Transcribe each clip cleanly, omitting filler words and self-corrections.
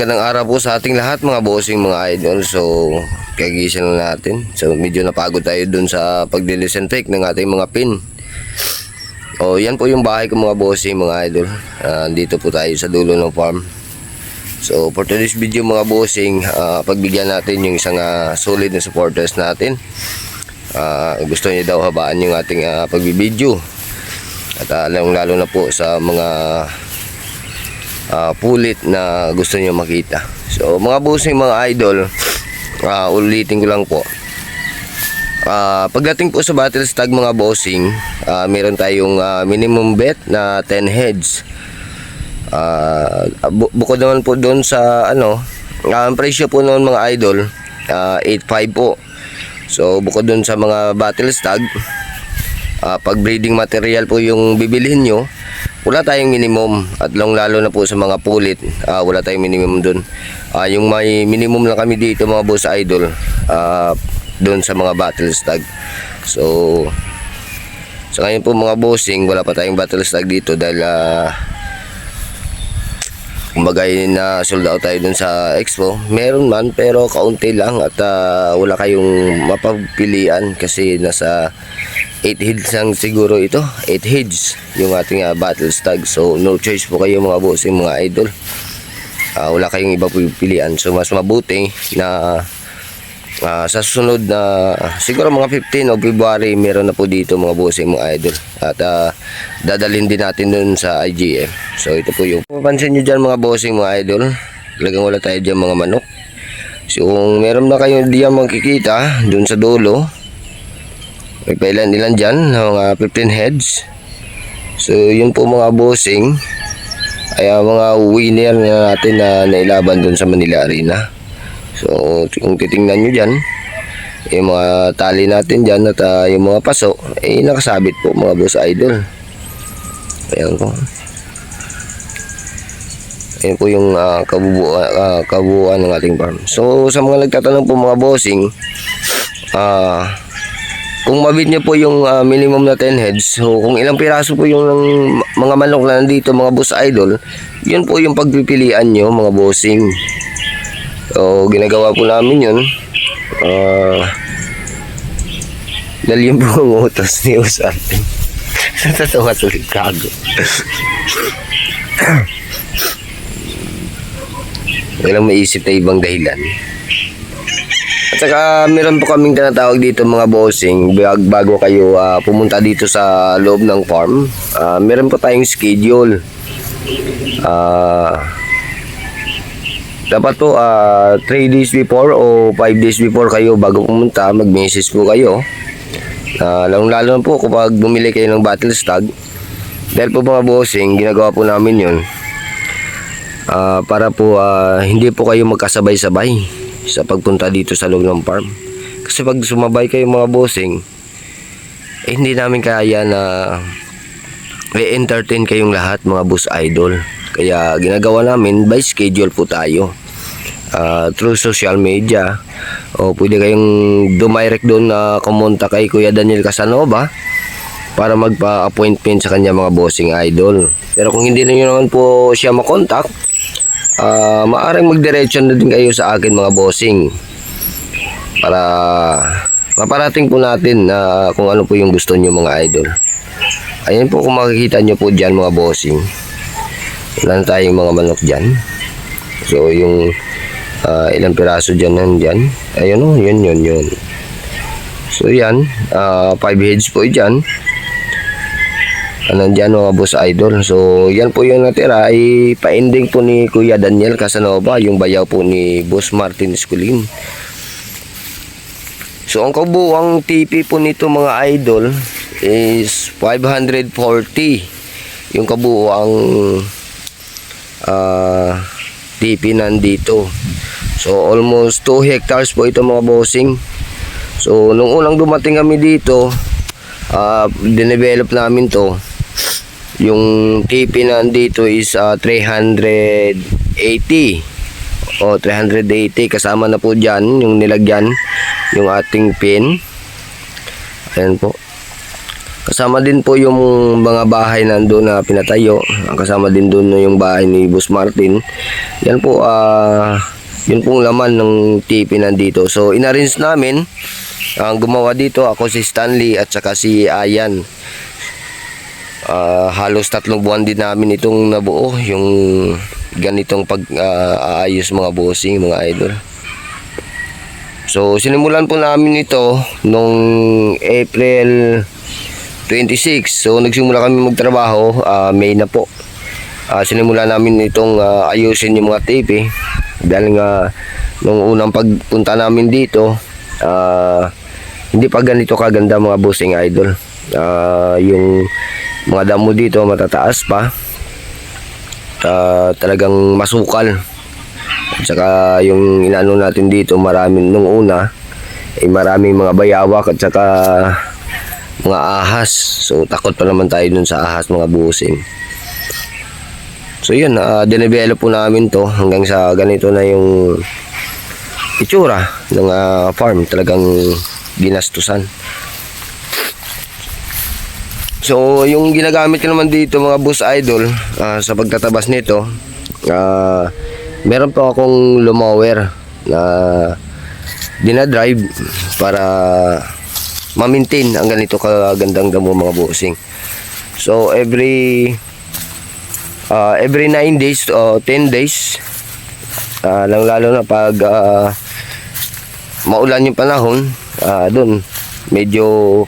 magandang araw po sa ating lahat mga bossing, mga idol. So kagising lang natin. So medyo napagod tayo dun sa pagdidisinfect ng ating mga pin. O yan po yung bahay ko mga bossing, mga idol. Dito po tayo sa dulo ng farm. So for today's video mga bossing, pagbigyan natin yung isang solid na supporters natin. Gusto niya daw habaan yung ating pagbibideo. At lalo na po sa mga pulit na gusto niyo makita. So mga bossing, mga idol, ulitin ko lang po. Pagdating po sa battle stag mga bossing, meron tayong minimum bet na 10 heads. Bukod naman po doon sa ang presyo po noon mga idol, 8.5 po. So bukod doon sa mga battle stag, pag breeding material po yung bibilhin nyo, wala tayong minimum. At lalo na po sa mga pulit, wala tayong minimum dun. Yung may minimum lang kami dito mga boss idol, dun sa mga battle stag. So sa ngayon po mga bossing, wala pa tayong battle stag dito dahil kumbaga na sold out tayo dun sa expo. Meron man pero kaunti lang at wala kayong mapapilian kasi nasa 8 heads lang siguro ito. 8 heads yung ating battle stag. So no choice po kayo mga bossing, mga idol. Wala kayong iba pilian. So mas mabuti na sa susunod na siguro mga 15 o February meron na po dito mga bossing, mga idol. At dadalhin din natin dun sa IGF. So ito po yung papansin nyo dyan mga bossing, mga idol. Talagang wala tayo dyan mga manok. So kung meron na kayo diyan makikita dun sa dulo, may pailan-ilan dyan, mga 15 heads. So yun po mga bossing ay mga winner na natin na nailaban dun sa Manila Arena. So kung titingnan nyo dyan, yung mga tali natin dyan at yung mga paso ay nakasabit po mga boss idol. Ayan po. Ayan po yung kabuuan ng ating farm. So sa mga nagtatanong po mga bossing, kung mabit nyo po yung minimum na 10 heads, so kung ilang piraso po yung mga manok na nandito mga boss idol, yun po yung pagpipilian nyo mga bossing. So ginagawa po namin yun. Dahil yun po ang utos ni Usarte. Tatawa tuloy kago. Walang maisip na ibang dahilan. At saka meron po kaming tinatawag dito mga bossing, bago kayo pumunta dito sa loob ng farm, meron po tayong schedule. Dapat po 3 days before o 5 days before kayo bago pumunta, mag-message po kayo. Lalo na po kapag bumili kayo ng battle stag. Dahil po mga bossing, ginagawa po namin yun para po hindi po kayo magkasabay-sabay sa pagpunta dito sa loob ng farm. Kasi pag sumabay kayo mga bossing, hindi namin kaya na i-entertain kayong lahat mga boss idol. Kaya ginagawa namin by schedule po tayo, through social media, o pwede kayong dumirect doon na kumonta kay Kuya Daniel Casanova para magpa-appointment sa kanya mga bossing idol. Pero kung hindi niyo naman po siya makontak, maaaring magdiretso na din kayo sa akin mga bossing para maparating po natin kung ano po yung gusto nyo mga idol. Ayan po, kung makikita nyo po dyan mga bossing, wala na tayong mga manok dyan. So yung ilang piraso dyan nandyan, ayun o, yun. So yan, 5 heads po dyan nandyan mga boss idol. So yan po yung natira ay pa-ending po ni Kuya Daniel Casanova, yung bayaw po ni Boss Martin Esculin. So ang kabuuang TP po nito mga idol is 540 yung kabuuang TP nandito. So almost 2 hectares po ito mga bossing. So nung unang dumating kami dito, dinevelop namin to. Yung TP nandito is 380 o 380, kasama na po dyan yung nilagyan yung ating pin. Ayan po. Kasama din po yung mga bahay nandoon na pinatayo. Kasama din doon yung bahay ni Boss Martin. Yan po, yun pong laman ng TV nandito. So, inarrange namin. Ang gumawa dito, ako si Stanley at saka si Ayan. Halos 3 buwan din namin itong nabuo. Yung ganitong pag-aayos mga bossing, mga idol. So, sinimulan po namin ito nung April 26. So nagsimula kami magtrabaho, May na po. Sinimula namin itong ayusin yung mga tape dahil nga nung unang pagpunta namin dito, hindi pa ganito kaganda mga bossing idol. Yung mga damo dito matataas pa, talagang masukal. At saka yung inano natin dito, maraming nung una maraming mga bayawak at saka mga ahas. So takot pa naman tayo dun sa ahas mga busing. So yun, dinevelop po namin to hanggang sa ganito na yung itsura ng farm. Talagang ginastusan. So yung ginagamit ko naman dito mga boss idol, sa pagtatabas nito, meron po akong lawnmower na dinadrive para ma-maintain ang ganito kagandang damo mga bossing. So every 9 days o 10 days, lalo na pag maulan yung panahon, doon medyo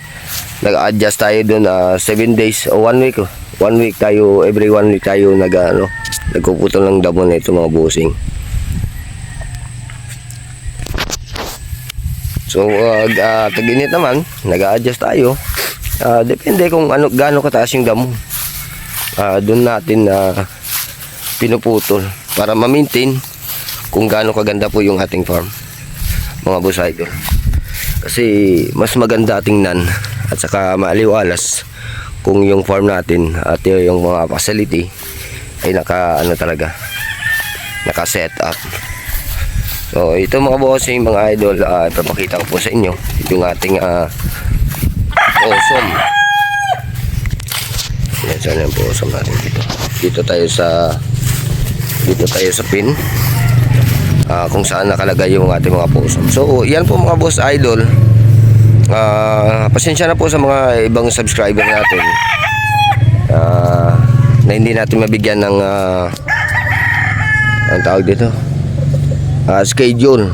nag-adjust tayo doon, 7 days o 1 week. 1 week tayo, every 1 week tayo nagpuputol ng damo na ito mga bossing. So, tag-init naman, nag-a-adjust tayo. Depende kung gaano kataas yung damo. Doon natin pinuputol para ma-maintain kung gaano kaganda po yung ating farm, mga boss idol. Kasi mas maganda tingnan at saka maaliwalas kung yung farm natin at yung mga facility ay naka-set up. So ito mga bossing, mga idol, ipapakita ko po sa inyo yung ating possum. Yan, saan yung possum natin dito. Dito tayo sa pin, kung saan nakalagay yung ating mga possum. So yan po mga boss idol. Pasensya na po sa mga ibang subscriber natin na hindi natin mabigyan ng ang tawag dito, schedule.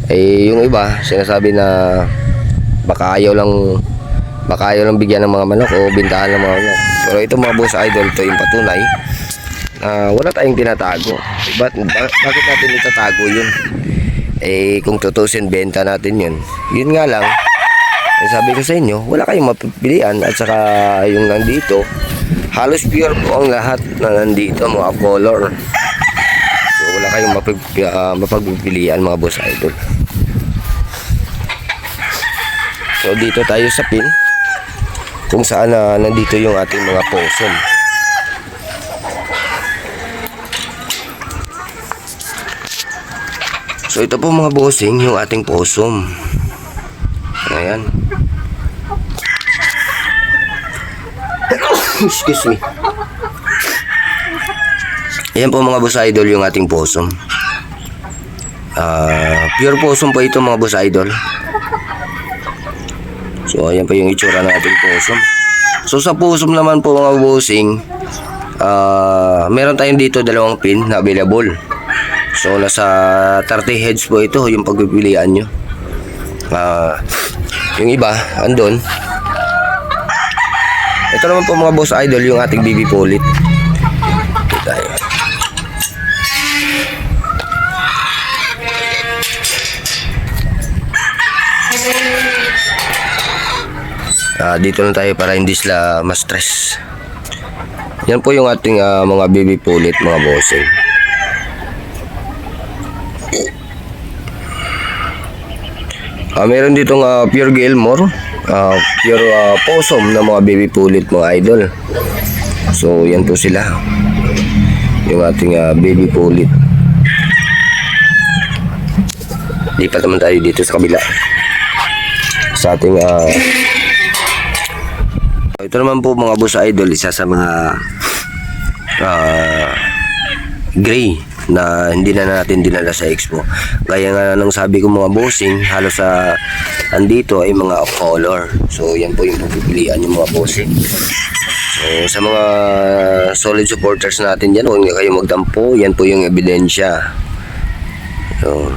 Yung iba sinasabi na baka ayaw lang bigyan ng mga manok o bintahan ng mga manok. Pero ito mga boss idol, ito yung patunay wala tayong tinatago. Bakit natin itatago yun? Kung tutusin, benta natin yun. Yun nga lang, sabi ko sa inyo, wala kayong mapipilian. At saka yung nandito, halos pure po ang lahat na nandito, mga color. Wala kayong mapagpipilian mga boss idol. So dito tayo sa pin kung saan nandito yung ating mga possum. So ito po mga bossing yung ating possum. Ayan. Excuse me. Ayan po mga boss idol yung ating possum. Pure possum po ito mga boss idol. So ayan po yung itsura ng ating possum. So sa possum naman po mga bossing, meron tayong dito 2 pin na available. So nasa 30 heads po ito yung pagpipilian nyo. Yung iba andun. Ito naman po mga boss idol yung ating BB Pulit. Ito tayo. Dito lang tayo para hindi sila ma-stress. Yan po yung ating mga BB Pulit mga bossing. Meron ditong pure Gilmore, pure possum na mga baby pulit mga idol. So yan po sila, yung ating baby pulit. Lipat naman tayo dito sa kabila sa ating Ito naman po mga boss idol, isa sa mga gray na hindi na natin dinala sa expo. Gaya nga nang sabi ko mga bossing, halos sa andito ay mga off color. So yan po yung pagpipilian yung mga bossing. So sa mga solid supporters natin dyan, huwag nga kayo magtampo. Yan po yung ebidensya. So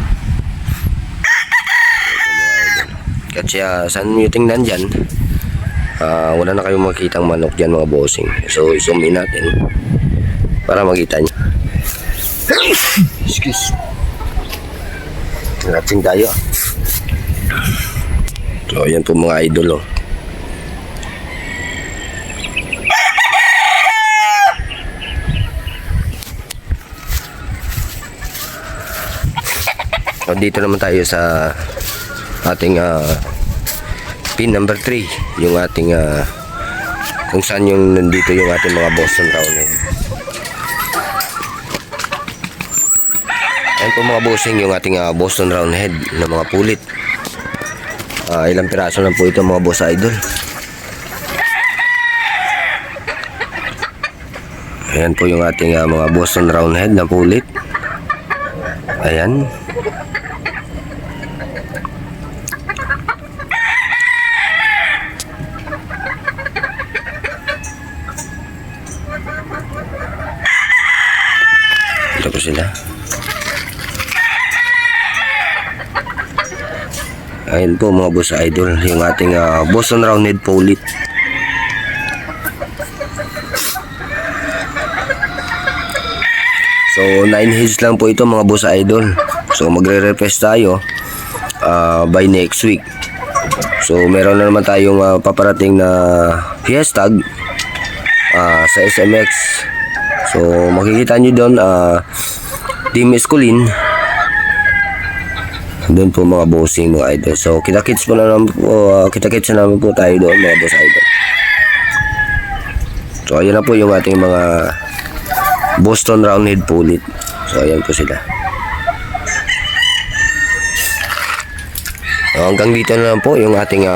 kasi saan nyo tingnan dyan, wala na kayong makitang manok dyan mga bossing. So i-zoom in natin para makita nyo. Excuse. Relaxing tayo. So yan po mga idol. So dito naman tayo sa ating pin number 3, yung ating kung saan yung nandito yung ating mga Boston Roundhead. Ayan po mga bossing yung ating Boston Roundhead na mga pulit. Ilang piraso lang po ito mga boss idol. Ayan po yung ating mga Boston Roundhead na pulit. Ayan. Ito po sila. Ayan po mga boss idol, yung ating Boston Roundhead Pulit. So 9 heads lang po ito mga boss idol. So magre-request tayo by next week. So meron na naman tayong paparating na fiesta sa SMX. So makikita nyo doon Team Escolin. Doon po mga bossing mga idol. So kita-kits po na naman po, kita-kits na naman po tayo doon mga boss idol. So ayan na po yung ating mga Boston Roundhead Pulit. So ayan po sila. So, hanggang dito na lang po yung ating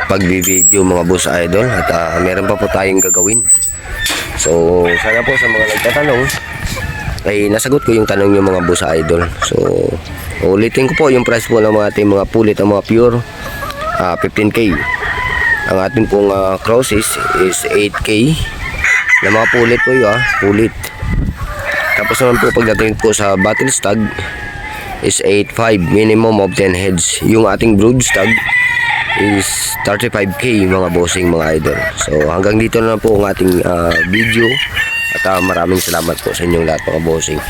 pagbi-video mga boss idol. At meron pa po tayong gagawin. So sana po sa mga nagtatanong ay nasagot ko yung tanong yung mga boss idol. So ulitin ko po yung price po ng mga ating mga pulit, ang mga pure 15k. Ang ating pong crosses is 8k na mga pulit po yun, pulit. Tapos naman po pagdating po sa battle stag is 8.5, minimum of 10 heads. Yung ating brood stag is 35k mga bossing mga idol. So hanggang dito na lang po ang ating video at maraming salamat po sa inyong lahat mga bossing.